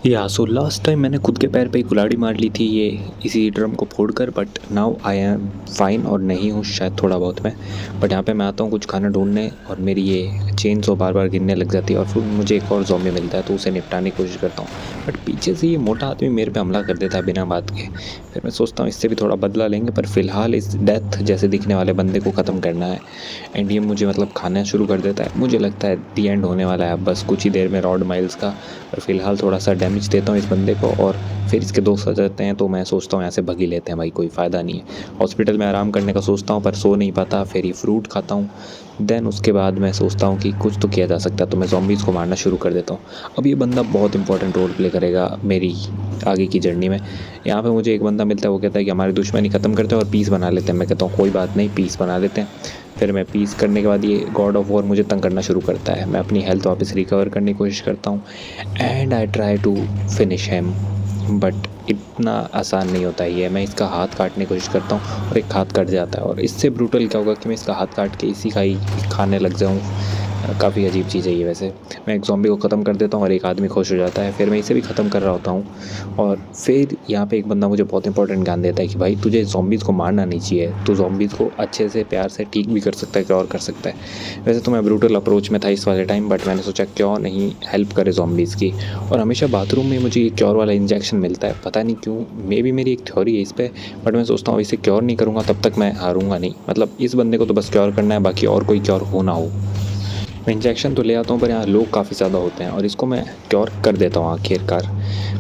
या so last time मैंने खुद के पैर पे ही कुल्हाड़ी मार ली थी ये इसी ड्रम को फोड़कर। But now I am fine और नहीं हूँ शायद थोड़ा बहुत मैं। बट यहाँ पे मैं आता हूँ कुछ खाना ढूंढने और मेरी ये चेन सो बार बार गिरने लग जाती है और फिर मुझे एक और ज़ॉम्बी मिलता है तो उसे निपटाने की कोशिश करता हूँ। बट पीछे से ये मोटा आदमी मेरे पे हमला कर देता है बिना बात के। फिर मैं सोचता हूँ इससे भी थोड़ा बदला लेंगे, पर फिलहाल इस डेथ जैसे दिखने वाले बंदे को ख़त्म करना है। एंड ये मुझे मतलब खाना शुरू कर देता है। मुझे लगता है दी एंड होने वाला है, अब बस कुछ ही देर में रॉड माइल्स का। पर फिलहाल थोड़ा सा डैमेज देता हूँ इस बंदे को और फिर इसके दोस्त आ जाते हैं तो मैं सोचता हूँ यहाँ से भग ही लेते हैं भाई, कोई फ़ायदा नहीं है। हॉस्पिटल में आराम करने का सोचता हूँ पर सो नहीं पाता। फिर ये फ्रूट खाता हूँ। देन उसके बाद मैं सोचता हूँ कि कुछ तो किया जा सकता है, तो मैं ज़ॉम्बीज़ को मारना शुरू कर देता हूँ। अब ये बंदा बहुत इंपॉर्टेंट रोल प्ले करेगा मेरी आगे की जर्नी में। यहाँ पे मुझे एक बंदा मिलता है, वो कहता है कि हमारी दुश्मनी ख़त्म करते हैं और पीस बना लेते हैं। मैं कहता हूँ कोई बात नहीं, पीस बना लेते हैं। फिर मैं पीस करने के बाद ये गॉड ऑफ वॉर मुझे तंग करना शुरू करता है। मैं अपनी हेल्थ वापस रिकवर करने की कोशिश करता हूँ and I try to finish him. But इतना आसान नहीं होता ये। मैं इसका हाथ काटने की कोशिश करता हूँ और एक हाथ कट जाता है। और इससे ब्रूटल क्या होगा कि मैं इसका हाथ काट के इसी का ही खाने लग जाऊँ। काफ़ी अजीब चीज़ है ये वैसे। मैं एक ज़ॉम्बी को ख़त्म कर देता हूँ और एक आदमी खुश हो जाता है। फिर मैं इसे भी ख़त्म कर रहा होता हूँ और फिर यहाँ पे एक बंदा मुझे बहुत इंपॉर्टेंट ज्ञान देता है कि भाई तुझे ज़ॉम्बीज़ को मारना नहीं चाहिए, तू ज़ॉम्बीज़ को अच्छे से प्यार से ठीक भी कर सकता है, क्योर कर सकता है। वैसे तो मैं ब्रूटल अप्रोच में था इस वाले टाइम, बट मैंने सोचा क्यों नहीं हेल्प करे ज़ॉम्बीज़ की। और हमेशा बाथरूम में मुझे ये क्योर वाला इंजेक्शन मिलता है, पता नहीं क्यों। मे बी मेरी एक थ्योरी है इस पर, बट मैं सोचता हूँ इसे क्योर नहीं करूँगा तब तक मैं हारूँगा नहीं। मतलब इस बंदे को तो बस क्योर करना है, बाकी और कोई क्योर हो ना हो। मैं इंजेक्शन तो ले आता हूँ पर यहाँ लोग काफ़ी ज़्यादा होते हैं और इसको मैं क्योर कर देता हूँ आखिरकार।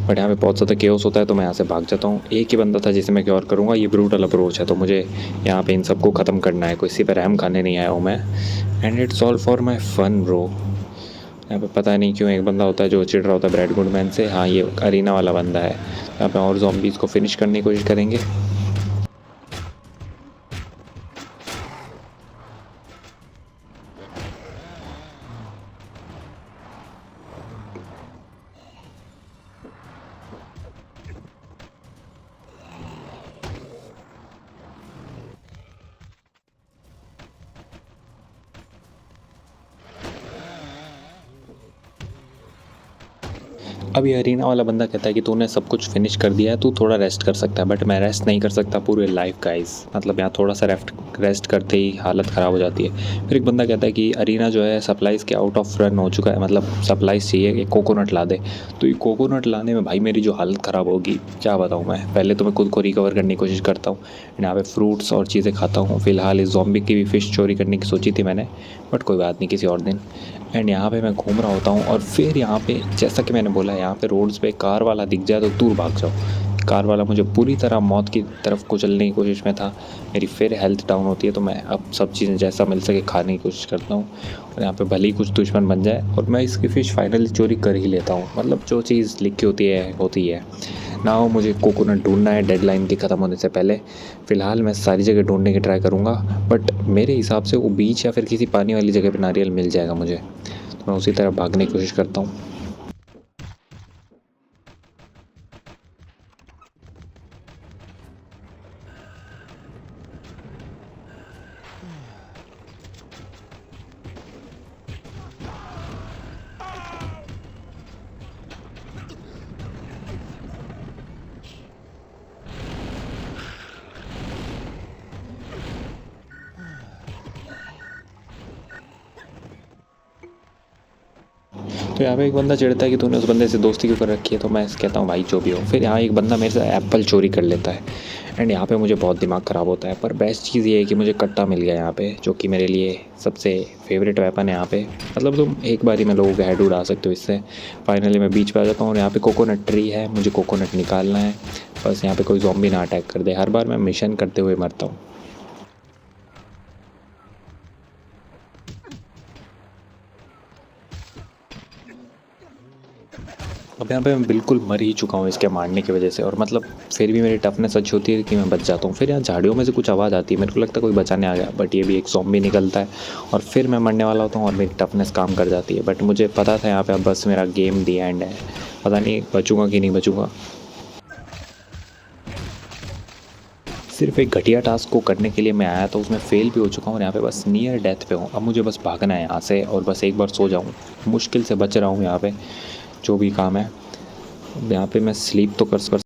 बट यहाँ पे बहुत ज़्यादा केओस होता है तो मैं यहाँ से भाग जाता हूँ। एक ही बंदा था जिसे मैं क्योर करूँगा, ये ब्रूटल अप्रोच है तो मुझे यहाँ पे इन सबको ख़त्म करना है। कोई इसी पर रहम खाने नहीं आया हूँ मैं। And it's all for my fun bro. यहाँ पे पता नहीं क्यों एक बंदा होता है जो चिढ़ रहा होता है ब्रैड गुडमैन से। हाँ, ये अरीना वाला बंदा है। यहाँ पे और ज़ॉम्बीज़ को फिनिश करने की कोशिश करेंगे। अब ये अरीना वाला बंदा कहता है कि तूने सब कुछ फिनिश कर दिया है, तू थोड़ा रेस्ट कर सकता है। बट मैं रेस्ट नहीं कर सकता पूरे लाइफ गाइस। मतलब यहाँ थोड़ा सा रेस्ट करते ही हालत ख़राब हो जाती है। फिर एक बंदा कहता है कि अरीना जो है सप्लाइज़ के आउट ऑफ रन हो चुका है, मतलब सप्लाइज़ चाहिए कि कोकोनट ला दे। तो ये कोकोनट लाने में भाई मेरी जो हालत ख़राब होगी क्या बताऊँ मैं। पहले तो मैं खुद को रिकवर करने की कोशिश करता हूँ, यहाँ पे फ्रूट्स और चीज़ें खाता हूँ। फिलहाल इस ज़ॉम्बी की भी फ़िश चोरी करने की सोची थी मैंने, बट कोई बात नहीं, किसी और दिन। एंड यहाँ पे मैं घूम रहा होता हूँ और फिर यहाँ पे जैसा कि मैंने बोला, यहाँ पे रोड्स पे कार वाला दिख जाए तो दूर भाग जाओ। कार वाला मुझे पूरी तरह मौत की तरफ कुचलने की कोशिश में था। मेरी फिर हेल्थ डाउन होती है तो मैं अब सब चीज़ें जैसा मिल सके खाने की कोशिश करता हूँ। और यहाँ पे भले ही कुछ दुश्मन बन जाए और मैं इसकी फ़िश फाइनली चोरी कर ही लेता हूँ। मतलब जो चीज़ लिखी होती है ना हो। मुझे कोकोनट ढूंढना है डेडलाइन के ख़त्म होने से पहले। फ़िलहाल मैं सारी जगह ढूंढने की ट्राई करूँगा, बट मेरे हिसाब से वो बीच या फिर किसी पानी वाली जगह पे नारियल मिल जाएगा मुझे, तो मैं उसी तरह भागने की कोशिश करता हूँ। तो यहाँ पे एक बंदा चिढ़ता है कि तूने उस बंदे से दोस्ती क्यों कर रखी है, तो मैं कहता हूँ भाई जो भी हो। फिर यहाँ एक बंदा मेरे से एप्पल चोरी कर लेता है एंड यहाँ पे मुझे बहुत दिमाग ख़राब होता है। पर बेस्ट चीज़ ये है कि मुझे कट्टा मिल गया यहाँ पे, जो कि मेरे लिए सबसे फेवरेट वेपन है यहाँ पे। मतलब तुम एक बारी में लोगों के हेड उड़ा सकते हो इससे। फाइनली मैं बीच पे आ जाता हूँ और यहाँ पे कोकोनट ट्री है, मुझे कोकोनट निकालना है। बस यहाँ पे कोई ज़ॉम्बी ना अटैक कर दे। हर बार मैं मिशन करते हुए मरता हूँ। अब यहाँ पे मैं बिल्कुल मर ही चुका हूँ इसके मारने की वजह से। और मतलब फिर भी मेरी टफनेस अच्छी होती है कि मैं बच जाता हूँ। फिर यहाँ झाड़ियों में से कुछ आवाज़ आती है, मेरे को लगता है कोई बचाने आ गया, बट ये भी एक ज़ॉम्बी निकलता है और फिर मैं मरने वाला होता हूँ और मेरी टफनेस काम कर जाती है। बट मुझे पता था यहाँ पे अब बस मेरा गेम दी एंड है। पता नहीं बचूँगा कि नहीं बचूँगा। सिर्फ एक घटिया टास्क को करने के लिए मैं आया तो उसमें फ़ेल भी हो चुका हूँ और यहाँ पे बस नियर डेथ पे हूँ। अब मुझे बस भागना है यहाँ से और बस एक बार सो जाऊँ। मुश्किल से बच रहा हूँ यहाँ पे, जो भी काम है। अब यहाँ पे मैं स्लीप तो कर